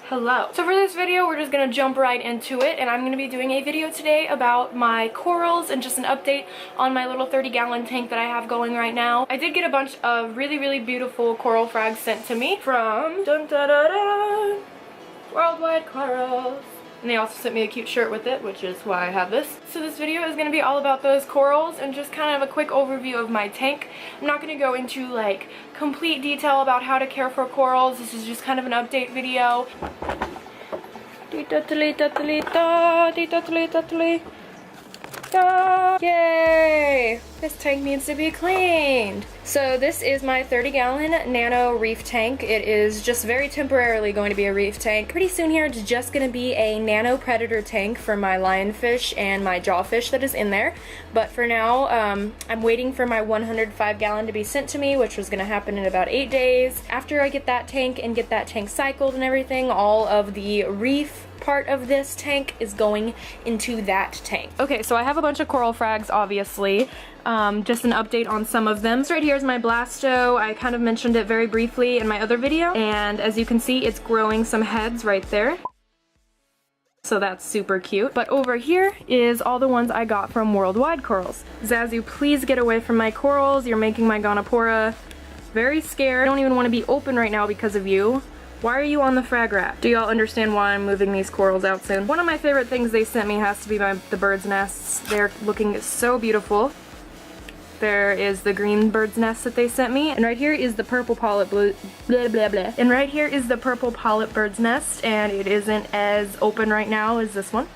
Hello. So for this video, we're just gonna jump right into it, and I'm gonna be doing a video today about my corals and just an update on my little 30-gallon tank that I have going right now. I did get a bunch of really beautiful coral frags sent to me from Worldwide Corals. And they also sent me a cute shirt with it, which is why I have this. So this video is going to be all about those corals and just kind of a quick overview of my tank. I'm not going to go into like complete detail about how to care for corals. This is just kind of an update video. Yay! This tank needs to be cleaned. So this is my 30-gallon nano reef tank. It is just very temporarily going to be a reef tank. Pretty soon here it's just going to be a nano predator tank for my lionfish and my jawfish that is in there. But for now, I'm waiting for my 105-gallon to be sent to me, which was going to happen in about 8 days. After I get that tank and get that tank cycled and everything, all of the reef part of this tank is going into that tank. Okay, so I have a bunch of coral frags, obviously. Just an update on some of them. So right here is my blasto. I kind of mentioned it very briefly in my other video, and as you can see, it's growing some heads right there. So that's super cute. But over here is all the ones I got from Worldwide Corals. Zazu, please get away from my corals. You're making my Gonopora very scared. I don't even want to be open right now because of you. Why are you on the frag rack? Do y'all understand why I'm moving these corals out soon? One of my favorite things they sent me has to be the bird's nests. They're looking so beautiful. There is the green bird's nest that they sent me, and right here is the purple polyp And right here is the purple polyp bird's nest, and it isn't as open right now as this one.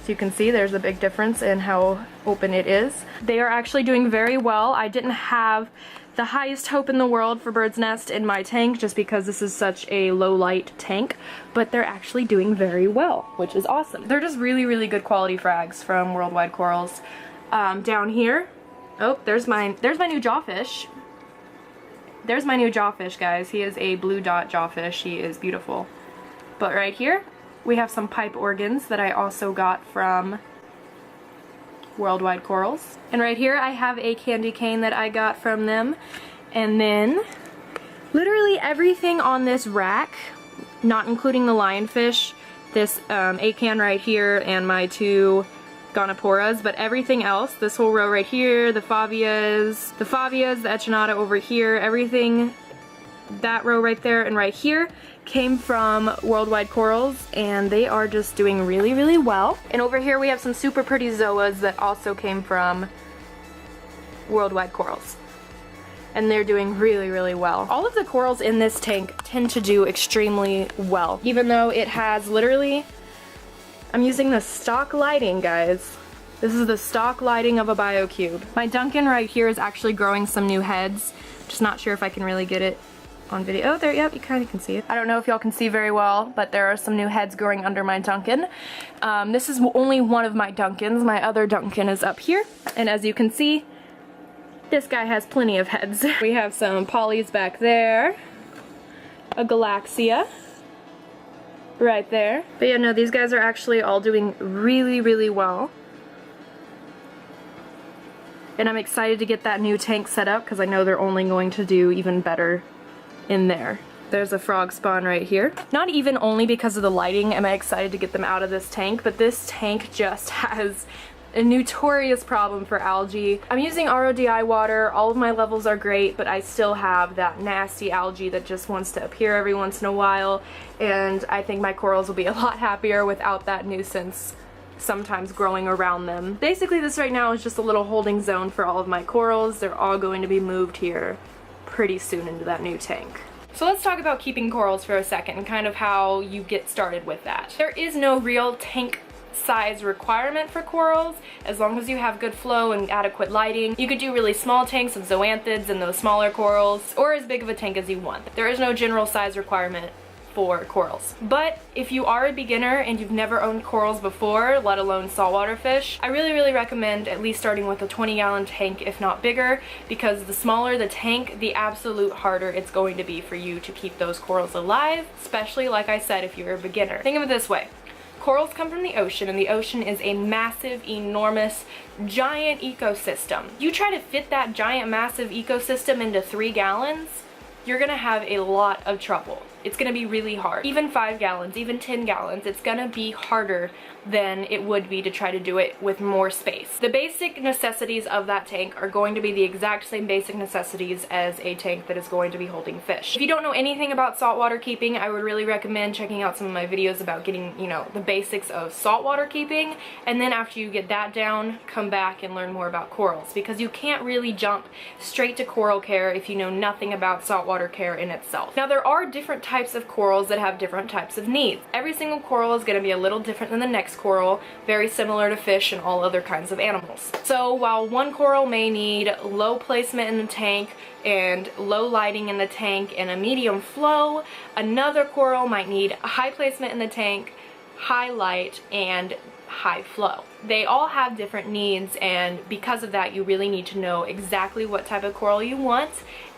So you can see there's a big difference in how open it is. They are actually doing very well. I didn't have the highest hope in the world for bird's nest in my tank just because this is such a low light tank, but they're actually doing very well, which is awesome. They're just really good quality frags from Worldwide Corals. Down here, oh, there's my new jawfish. There's my new jawfish, guys. He is a blue dot jawfish. He is beautiful. But right here, we have some pipe organs that I also got from Worldwide Corals. And right here I have a candy cane that I got from them. And then literally everything on this rack, not including the lionfish, this acan right here and my two Gonoporas, but everything else, this whole row right here, the favias, the echinata over here, everything, that row right there and right here came from Worldwide Corals, and they are just doing really well. And over here we have some super pretty zoas that also came from Worldwide Corals, and they're doing really well. All of the corals in this tank tend to do extremely well, even though it has literally, I'm using the stock lighting, guys. This is the stock lighting of a BioCube. My Duncan right here is actually growing some new heads. Just not sure if I can really get it on video. Oh, there, yep, you kind of can see it. I don't know if y'all can see very well, but there are some new heads growing under my Duncan. This is only one of my Duncans. My other Duncan is up here, and as you can see, this guy has plenty of heads. We have some polys back there, a Galaxia right there. But yeah, no, these guys are actually all doing really well. And I'm excited to get that new tank set up because I know they're only going to do even better in there. There's a frog spawn right here. Not even only because of the lighting am I excited to get them out of this tank, but this tank just has a notorious problem for algae. I'm using RODI water, all of my levels are great, but I still have that nasty algae that just wants to appear every once in a while, and I think my corals will be a lot happier without that nuisance sometimes growing around them. Basically this right now is just a little holding zone for all of my corals. They're all going to be moved here pretty soon into that new tank. So let's talk about keeping corals for a second and kind of how you get started with that. There is no real tank size requirement for corals as long as you have good flow and adequate lighting. You could do really small tanks of zoanthids and those smaller corals, or as big of a tank as you want. There is no general size requirement for corals. But if you are a beginner and you've never owned corals before, let alone saltwater fish, I really recommend at least starting with a 20-gallon tank, if not bigger, because the smaller the tank, the absolute harder it's going to be for you to keep those corals alive, especially, like I said, if you're a beginner. Think of it this way. Corals come from the ocean, and the ocean is a massive, enormous, giant ecosystem. You try to fit that giant, massive ecosystem into 3 gallons, you're gonna have a lot of trouble. It's gonna be really hard. Even 5 gallons, even 10 gallons, it's gonna be harder than it would be to try to do it with more space. The basic necessities of that tank are going to be the exact same basic necessities as a tank that is going to be holding fish. If you don't know anything about saltwater keeping, I would really recommend checking out some of my videos about getting, you know, the basics of saltwater keeping, and then after you get that down, come back and learn more about corals, because you can't really jump straight to coral care if you know nothing about saltwater care in itself. Now, there are different types of corals that have different types of needs. Every single coral is going to be a little different than the next coral, very similar to fish and all other kinds of animals. So while one coral may need low placement in the tank and low lighting in the tank and a medium flow, another coral might need a high placement in the tank, high light, and high flow. They all have different needs, and because of that you really need to know exactly what type of coral you want,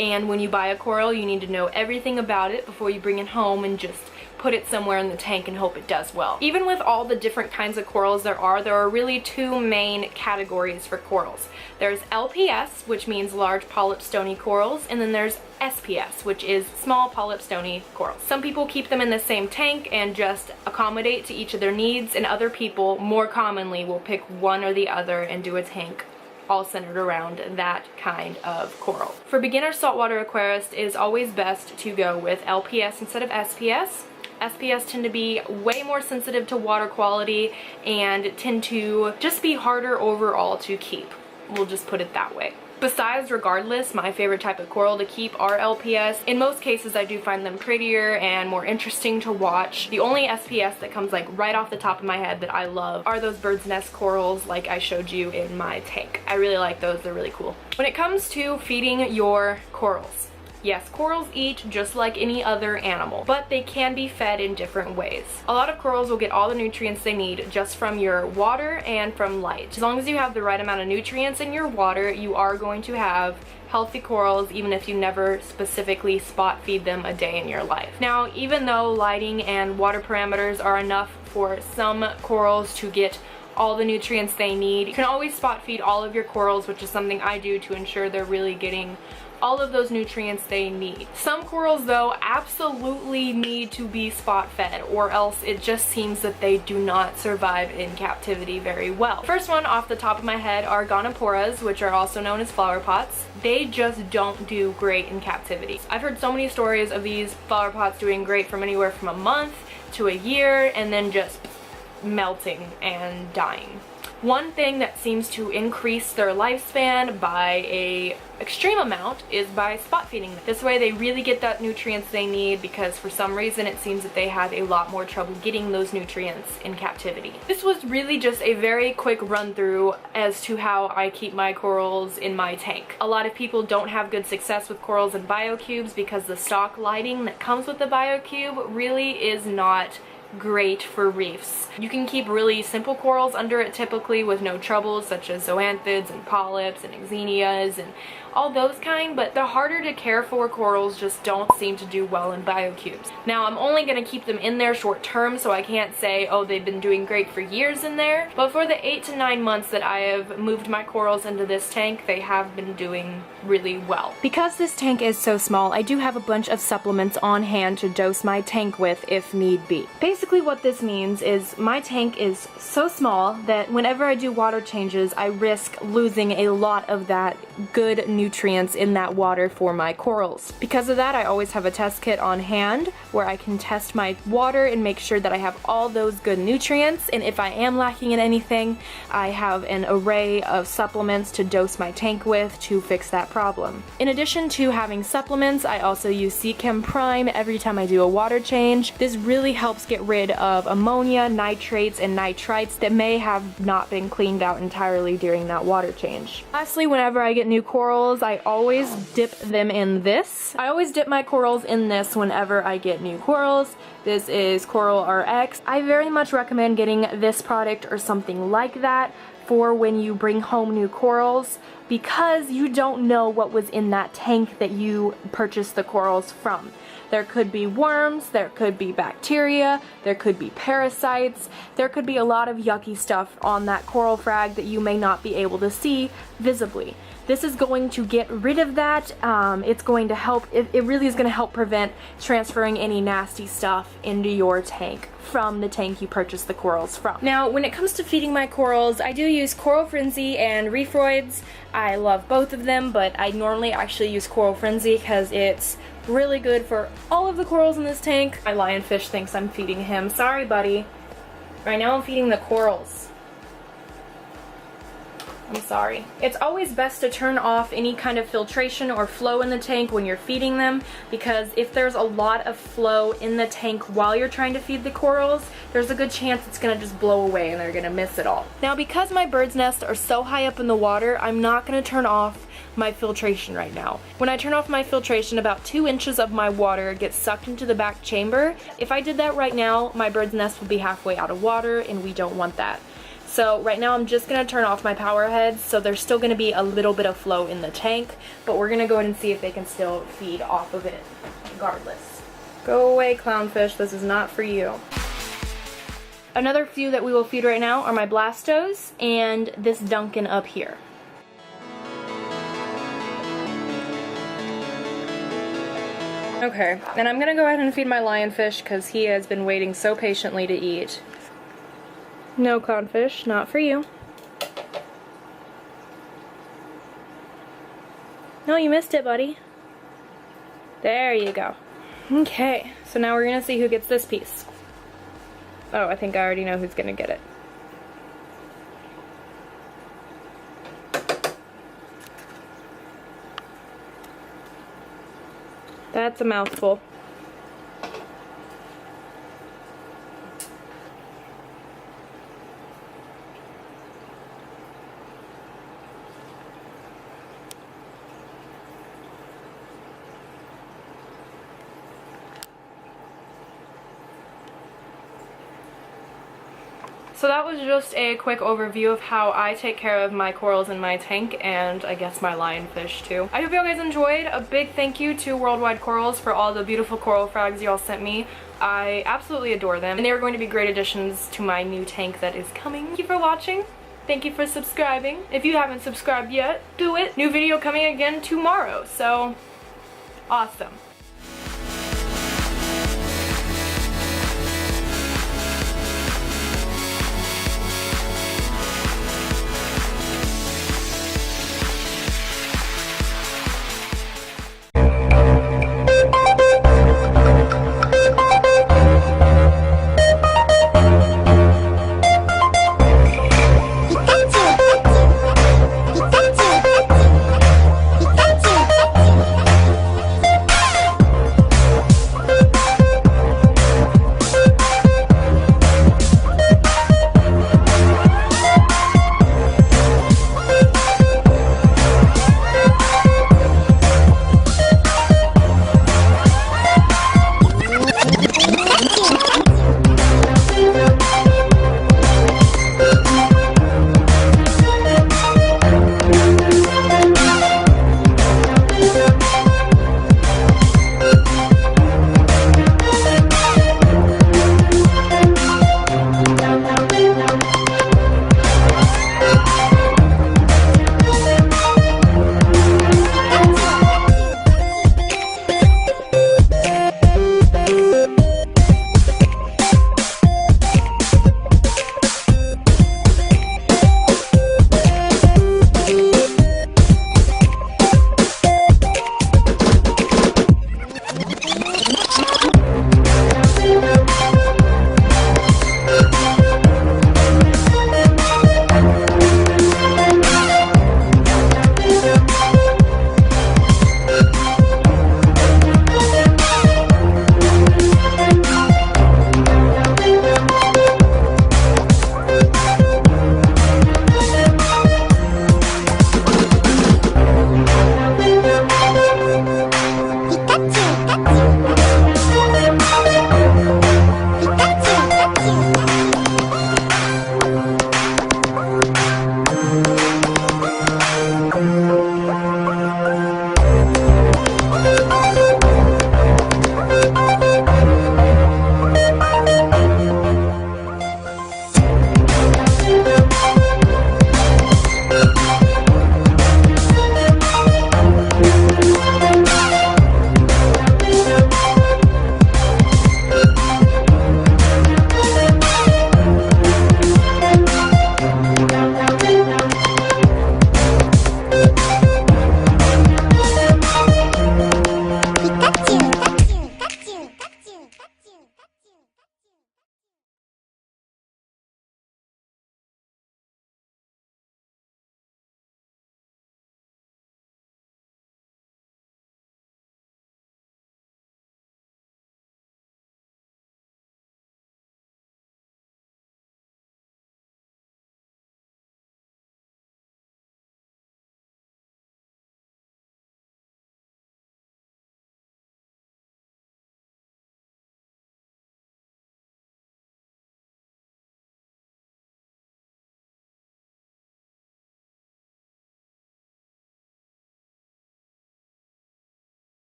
and when you buy a coral you need to know everything about it before you bring it home and just put it somewhere in the tank and hope it does well. Even with all the different kinds of corals there are really two main categories for corals. There's LPS, which means large polyp stony corals, and then there's SPS, which is small polyp stony corals. Some people keep them in the same tank and just accommodate to each of their needs, and other people more commonly will pick one or the other and do a tank all centered around that kind of coral. For beginner saltwater aquarists, it is always best to go with LPS instead of SPS. SPS tend to be way more sensitive to water quality and tend to just be harder overall to keep. We'll just put it that way. Besides, regardless, my favorite type of coral to keep are LPS. In most cases, I do find them prettier and more interesting to watch. The only SPS that comes like right off the top of my head that I love are those bird's nest corals like I showed you in my tank. I really like those, they're really cool. When it comes to feeding your corals, yes, corals eat just like any other animal, but they can be fed in different ways. A lot of corals will get all the nutrients they need just from your water and from light. As long as you have the right amount of nutrients in your water, you are going to have healthy corals even if you never specifically spot feed them a day in your life. Now, even though lighting and water parameters are enough for some corals to get all the nutrients they need, you can always spot feed all of your corals, which is something I do to ensure they're really getting all of those nutrients they need. Some corals though absolutely need to be spot fed, or else it just seems that they do not survive in captivity very well. First one off the top of my head are gonoporas, which are also known as flower pots. They just don't do great in captivity. I've heard so many stories of these flower pots doing great from anywhere from a month to a year and then just melting and dying. One thing that seems to increase their lifespan by a extreme amount is by spot feeding them. This way they really get that nutrients they need, because for some reason it seems that they have a lot more trouble getting those nutrients in captivity. This was really just a very quick run through as to how I keep my corals in my tank. A lot of people don't have good success with corals in biocubes because the stock lighting that comes with the biocube really is not great for reefs. You can keep really simple corals under it typically with no troubles, such as zoanthids and polyps and exenias and all those kind, but the harder to care for corals just don't seem to do well in biocubes. Now, I'm only going to keep them in there short term, so I can't say, oh, they've been doing great for years in there, but for the 8 to 9 months that I have moved my corals into this tank, they have been doing really well. Because this tank is so small, I do have a bunch of supplements on hand to dose my tank with if need be. Basically what this means is my tank is so small that whenever I do water changes, I risk losing a lot of that good nutrients in that water for my corals. Because of that, I always have a test kit on hand where I can test my water and make sure that I have all those good nutrients, and if I am lacking in anything, I have an array of supplements to dose my tank with to fix that problem. In addition to having supplements, I also use Seachem Prime every time I do a water change. This really helps get rid of ammonia, nitrates, and nitrites that may have not been cleaned out entirely during that water change. Lastly, whenever I get new corals, I always dip them in this. I always dip my corals in this whenever I get new corals. This is Coral RX. I very much recommend getting this product or something like that for when you bring home new corals, because you don't know what was in that tank that you purchased the corals from. There could be worms, there could be bacteria, there could be parasites, there could be a lot of yucky stuff on that coral frag that you may not be able to see visibly. This is going to get rid of that. It's going to help, it really is going to help prevent transferring any nasty stuff into your tank from the tank you purchased the corals from. Now, when it comes to feeding my corals, I do use Coral Frenzy and Reefroids. I love both of them, but I normally actually use Coral Frenzy because it's really good for all of the corals in this tank. My lionfish thinks I'm feeding him. Sorry, buddy. Right now I'm feeding the corals. I'm sorry. It's always best to turn off any kind of filtration or flow in the tank when you're feeding them, because if there's a lot of flow in the tank while you're trying to feed the corals, there's a good chance it's gonna just blow away and they're gonna miss it all. Now, because my bird's nests are so high up in the water, I'm not gonna turn off my filtration right now. When I turn off my filtration, about 2 inches of my water gets sucked into the back chamber. If I did that right now, my bird's nest would be halfway out of water, and we don't want that. So right now I'm just going to turn off my power heads, so there's still going to be a little bit of flow in the tank, but we're going to go ahead and see if they can still feed off of it regardless. Go away, clownfish, this is not for you. Another few that we will feed right now are my Blastos and this Duncan up here. Okay, and I'm going to go ahead and feed my lionfish because he has been waiting so patiently to eat. No, clownfish, not for you. No, you missed it, buddy. There you go. Okay, so now we're gonna see who gets this piece. Oh, I think I already know who's gonna get it. That's a mouthful. So that was just a quick overview of how I take care of my corals in my tank, and I guess my lionfish too. I hope you guys enjoyed. A big thank you to Worldwide Corals for all the beautiful coral frags y'all sent me. I absolutely adore them, and they are going to be great additions to my new tank that is coming. Thank you for watching. Thank you for subscribing. If you haven't subscribed yet, do it. New video coming again tomorrow, so awesome.